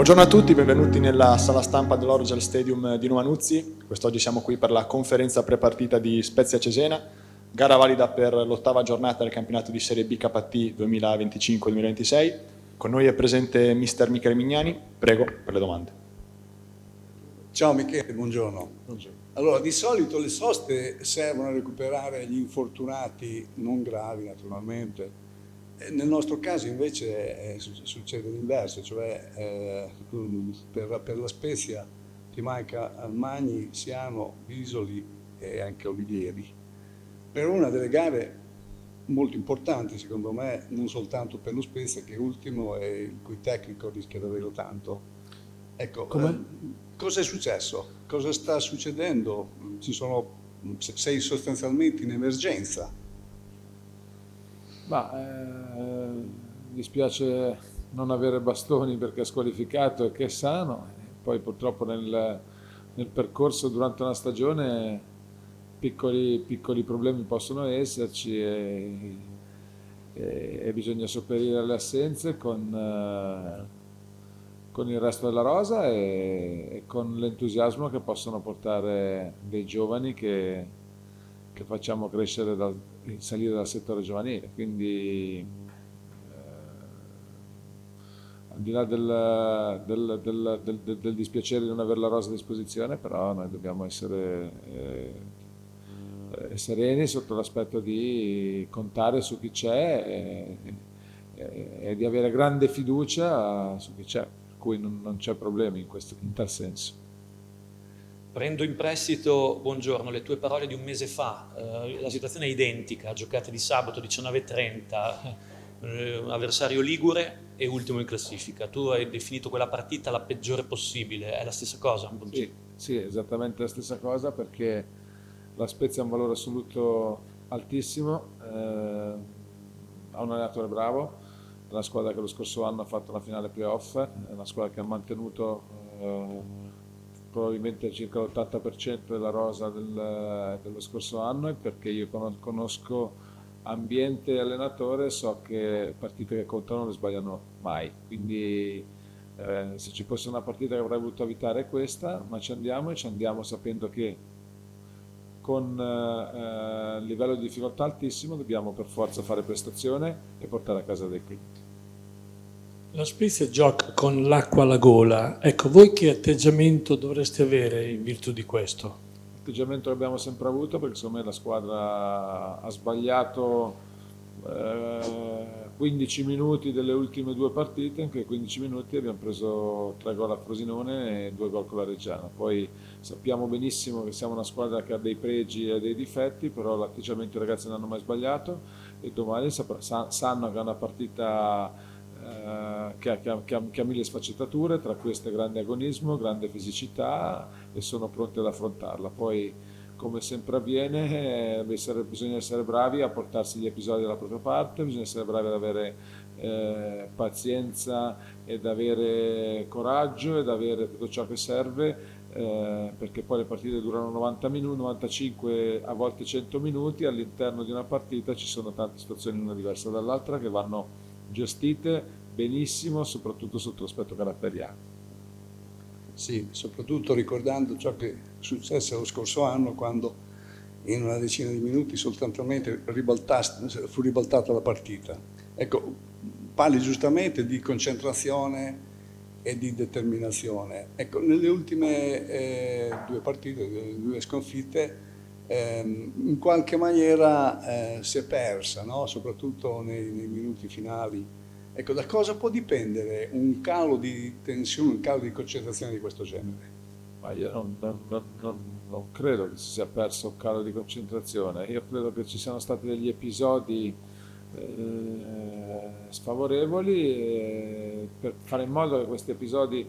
Buongiorno a tutti, benvenuti nella sala stampa dell'Orogel Stadium di Numanuzzi. Quest'oggi siamo qui per la conferenza prepartita di Spezia Cesena, gara valida per l'8ª giornata del campionato di Serie B KT 2025-2026. Con noi è presente mister Michele Mignani, prego per le domande. Ciao Michele, buongiorno. Buongiorno. Allora, di solito le soste servono a recuperare gli infortunati non gravi, naturalmente. Nel nostro caso invece succede l'inverso, cioè per la Spezia ti manca Almagni, Siano, Bisoli e anche Olivieri. Per una delle gare molto importanti secondo me, non soltanto per lo Spezia che è ultimo e il cui tecnico rischia davvero tanto. Ecco, cosa è successo? Cosa sta succedendo? Sei sostanzialmente in emergenza. Dispiace non avere bastoni perché è squalificato e che è sano. Poi purtroppo nel percorso durante una stagione piccoli problemi possono esserci e bisogna sopperire alle assenze con il resto della rosa e con l'entusiasmo che possono portare dei giovani che facciamo crescere, salire dal settore giovanile. Quindi al di là del dispiacere di non avere la rosa a disposizione, però noi dobbiamo essere sereni sotto l'aspetto di contare su chi c'è e di avere grande fiducia su chi c'è, per cui non c'è problemi in tal senso. Prendo in prestito, buongiorno, le tue parole di un mese fa. La situazione è identica, giocate di sabato 19:30, avversario ligure e ultimo in classifica. Tu hai definito quella partita la peggiore possibile, è la stessa cosa? Sì, esattamente la stessa cosa, perché la Spezia ha un valore assoluto altissimo, ha un allenatore bravo, è una squadra che lo scorso anno ha fatto una finale playoff, è una squadra che ha mantenuto probabilmente circa l'80% della rosa dello scorso anno, e perché io conosco ambiente e allenatore so che partite che contano non le sbagliano mai, quindi se ci fosse una partita che avrei voluto evitare è questa, ma ci andiamo sapendo che con livello di difficoltà altissimo dobbiamo per forza fare prestazione e portare a casa dei punti. La Spezia gioca con l'acqua alla gola, ecco, voi che atteggiamento dovreste avere in virtù di questo? L'atteggiamento che abbiamo sempre avuto, perché secondo me la squadra ha sbagliato 15 minuti delle ultime due partite, in quei 15 minuti abbiamo preso 3 gol a Frosinone e 2 gol con la Reggiana. Poi sappiamo benissimo che siamo una squadra che ha dei pregi e dei difetti, però l'atteggiamento i ragazzi non hanno mai sbagliato e domani sanno che è una partita che ha mille sfaccettature, tra queste grande agonismo, grande fisicità, e sono pronti ad affrontarla. Poi, come sempre avviene, bisogna essere bravi a portarsi gli episodi dalla propria parte, bisogna essere bravi ad avere pazienza ed avere coraggio ed avere tutto ciò che serve, perché poi le partite durano 90 minuti, 95, a volte 100 minuti. All'interno di una partita ci sono tante situazioni, una diversa dall'altra, che vanno gestite benissimo, soprattutto sotto l'aspetto caratteriale. Sì, soprattutto ricordando ciò che successe lo scorso anno, quando in una decina di minuti soltanto fu ribaltata la partita. Ecco, parli giustamente di concentrazione e di determinazione. Ecco, nelle ultime due partite, due sconfitte, in qualche maniera si è persa, no? Soprattutto nei minuti finali. Ecco, da cosa può dipendere un calo di tensione, un calo di concentrazione di questo genere? Ma io non credo che si sia perso un calo di concentrazione, io credo che ci siano stati degli episodi sfavorevoli, e per fare in modo che questi episodi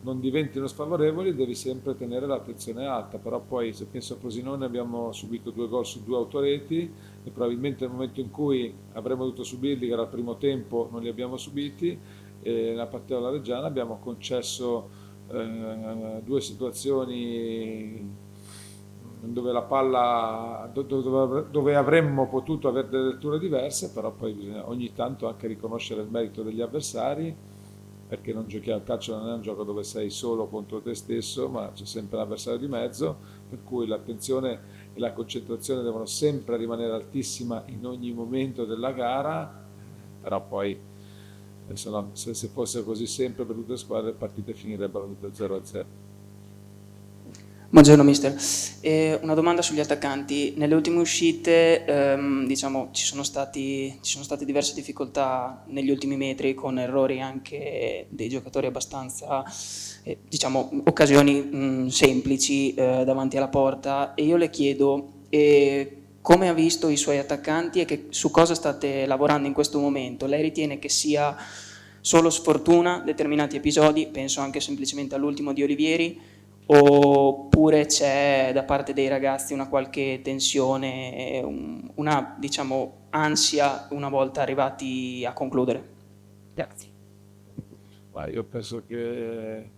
non diventino sfavorevoli devi sempre tenere l'attenzione alta. Però poi, se penso a Frosinone, abbiamo subito 2 gol su 2 autoreti e probabilmente nel momento in cui avremmo dovuto subirli, che era il primo tempo, non li abbiamo subiti, e nella partita della Reggiana abbiamo concesso 2 situazioni dove la palla, dove avremmo potuto avere delle letture diverse, però poi bisogna ogni tanto anche riconoscere il merito degli avversari perché non giochiamo, il calcio non è un gioco dove sei solo contro te stesso, ma c'è sempre l'avversario di mezzo, per cui l'attenzione e la concentrazione devono sempre rimanere altissima in ogni momento della gara, però poi se fosse così sempre per tutte le squadre le partite finirebbero tutte 0-0. Buongiorno mister, una domanda sugli attaccanti. Nelle ultime uscite diciamo, ci sono state diverse difficoltà negli ultimi metri con errori anche dei giocatori abbastanza, diciamo, occasioni semplici davanti alla porta, e io le chiedo come ha visto i suoi attaccanti e su cosa state lavorando in questo momento. Lei ritiene che sia solo sfortuna determinati episodi, penso anche semplicemente all'ultimo di Olivieri, oppure c'è da parte dei ragazzi una qualche tensione, una, diciamo, ansia una volta arrivati a concludere? Grazie. Ma io penso che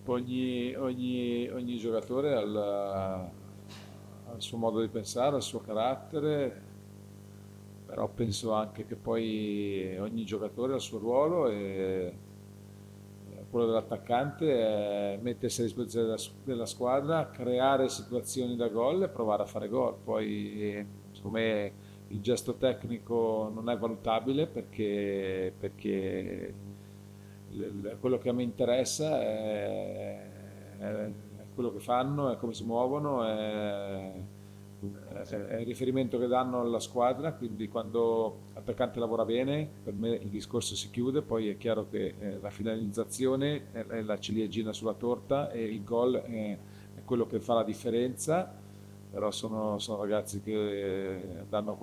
ogni giocatore ha il suo modo di pensare, il suo carattere, però penso anche che poi ogni giocatore ha il suo ruolo e quello dell'attaccante è mettersi a disposizione della squadra, creare situazioni da gol e provare a fare gol. Poi secondo me il gesto tecnico non è valutabile perché quello che a me interessa è quello che fanno, è come si muovono, è il riferimento che danno alla squadra, quindi quando l'attaccante lavora bene, per me il discorso si chiude, poi è chiaro che la finalizzazione è la ciliegina sulla torta e il gol è quello che fa la differenza, però sono ragazzi che danno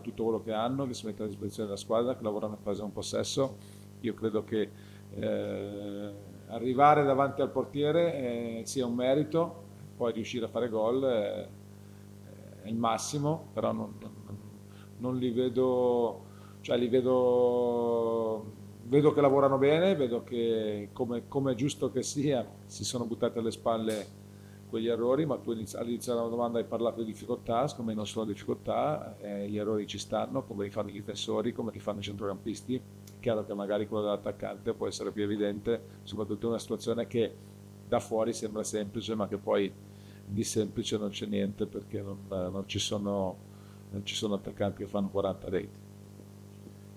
tutto quello che hanno, che si mettono a disposizione della squadra, che lavorano in fase un possesso. Io credo che arrivare davanti al portiere sia un merito, poi riuscire a fare gol è il massimo, però non li vedo, cioè vedo che lavorano bene, vedo che come è giusto che sia, si sono buttati alle spalle quegli errori, ma tu all'inizio della domanda hai parlato di difficoltà, secondo me non sono difficoltà, gli errori ci stanno, come li fanno i difensori, come li fanno i centrocampisti. È chiaro che magari quello dell'attaccante può essere più evidente, soprattutto in una situazione che da fuori sembra semplice, ma che poi di semplice non c'è niente, perché non ci sono attaccanti che fanno 40 reti.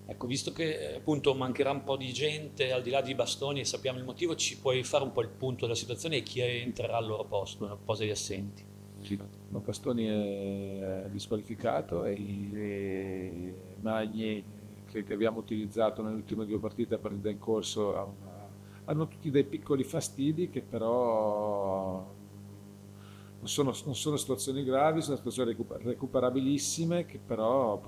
Ecco, visto che appunto mancherà un po' di gente al di là di Bastoni e sappiamo il motivo, ci puoi fare un po' il punto della situazione e chi entrerà al loro posto, a posto di assenti? Sì, no, Bastoni è disqualificato e Magni, che abbiamo utilizzato nelle ultime 2 partite per il in corso, hanno tutti dei piccoli fastidi che però non sono situazioni gravi, sono situazioni recuperabilissime che però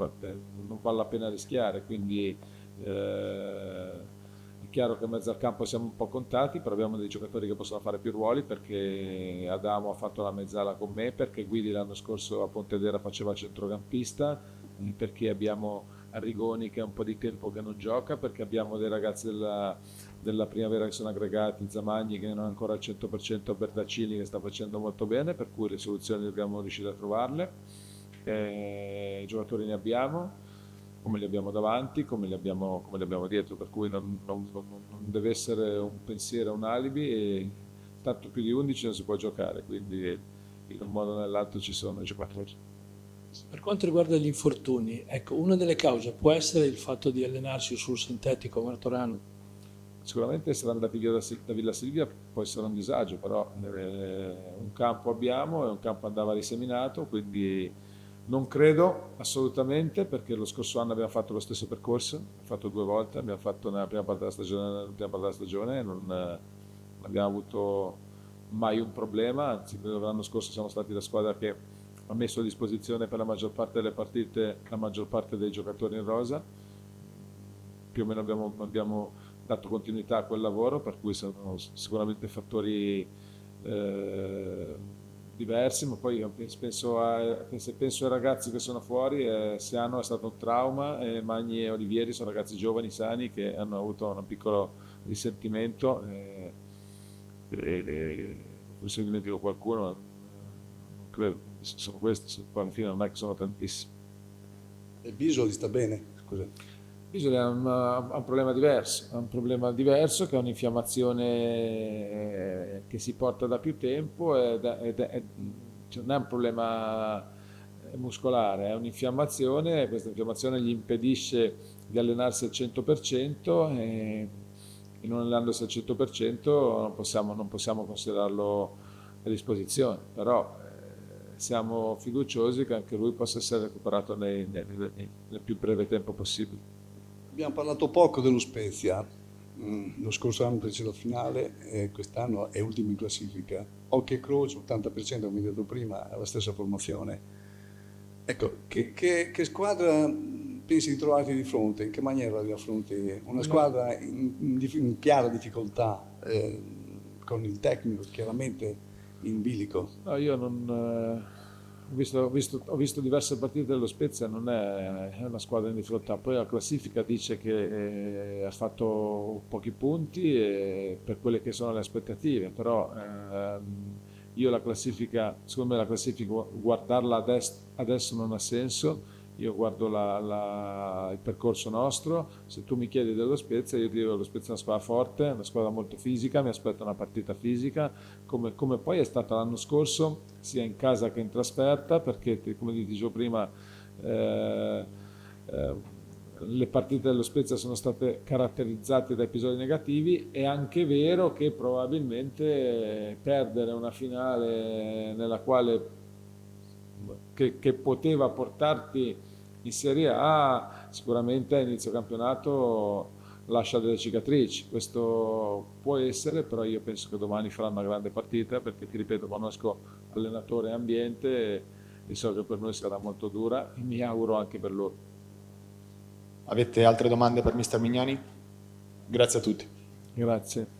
non vale la pena rischiare, quindi è chiaro che in mezzo al campo siamo un po' contati, però abbiamo dei giocatori che possono fare più ruoli, perché Adamo ha fatto la mezzala con me, perché Guidi l'anno scorso a Pontedera faceva il centrocampista, perché abbiamo Arrigoni che ha un po' di tempo che non gioca, perché abbiamo dei ragazzi della primavera che sono aggregati, Zamagni che non è ancora al 100%, Bertaccini che sta facendo molto bene, per cui le soluzioni dobbiamo riuscire a trovarle. I giocatori ne abbiamo, come li abbiamo davanti, come li abbiamo dietro, per cui non deve essere un pensiero, un alibi, e tanto più di 11 non si può giocare, quindi in un modo o nell'altro ci sono i giocatori. Per quanto riguarda gli infortuni, ecco, una delle cause può essere il fatto di allenarsi sul sintetico Martorano. Sicuramente essere andati via da Villa Silvia può essere un disagio, però un campo abbiamo e un campo andava riseminato, quindi non credo assolutamente, perché lo scorso anno abbiamo fatto lo stesso percorso, abbiamo fatto 2 volte, abbiamo fatto nella prima parte della stagione, non abbiamo avuto mai un problema, anzi credo che l'anno scorso siamo stati la squadra che ha messo a disposizione per la maggior parte delle partite la maggior parte dei giocatori in rosa, più o meno abbiamo dato continuità a quel lavoro, per cui sono sicuramente fattori diversi, ma poi se penso ai ragazzi che sono fuori, Siano è stato un trauma, e Magni e Olivieri sono ragazzi giovani, sani, che hanno avuto un piccolo risentimento, forse dimentico qualcuno, non credo. Sono questi, poi alla fine non è che sono tantissimi. E Bisoli sta bene? Scusa. Isola ha un problema diverso, che è un'infiammazione che si porta da più tempo cioè non è un problema muscolare, è un'infiammazione, questa infiammazione gli impedisce di allenarsi al 100% e non allenandosi al 100% non possiamo considerarlo a disposizione, però siamo fiduciosi che anche lui possa essere recuperato nel più breve tempo possibile. Abbiamo parlato poco dello Spezia, lo scorso anno fece la finale e quest'anno è ultimo in classifica. Occhio e croce, 80% come detto prima, è la stessa formazione. Ecco, che squadra pensi di trovarti di fronte? In che maniera li affronti? Una squadra in chiara difficoltà, con il tecnico chiaramente in bilico. No, io non... ho visto diverse partite dello Spezia, non è una squadra in difficoltà. Poi la classifica dice che ha fatto pochi punti per quelle che sono le aspettative, però io secondo me la classifica, guardarla adesso non ha senso. Io guardo il percorso nostro. Se tu mi chiedi dello Spezia, io ti dico che lo Spezia è una squadra forte, una squadra molto fisica, mi aspetto una partita fisica, come poi è stata l'anno scorso, sia in casa che in trasferta, perché come ti dicevo prima, le partite dello Spezia sono state caratterizzate da episodi negativi. È anche vero che probabilmente perdere una finale nella quale che poteva portarti in Serie A, sicuramente a inizio campionato lascia delle cicatrici. Questo può essere, però io penso che domani farà una grande partita, perché ti ripeto, conosco allenatore e ambiente e so che per noi sarà molto dura e mi auguro anche per loro. Avete altre domande per mister Mignani? Grazie a tutti. Grazie.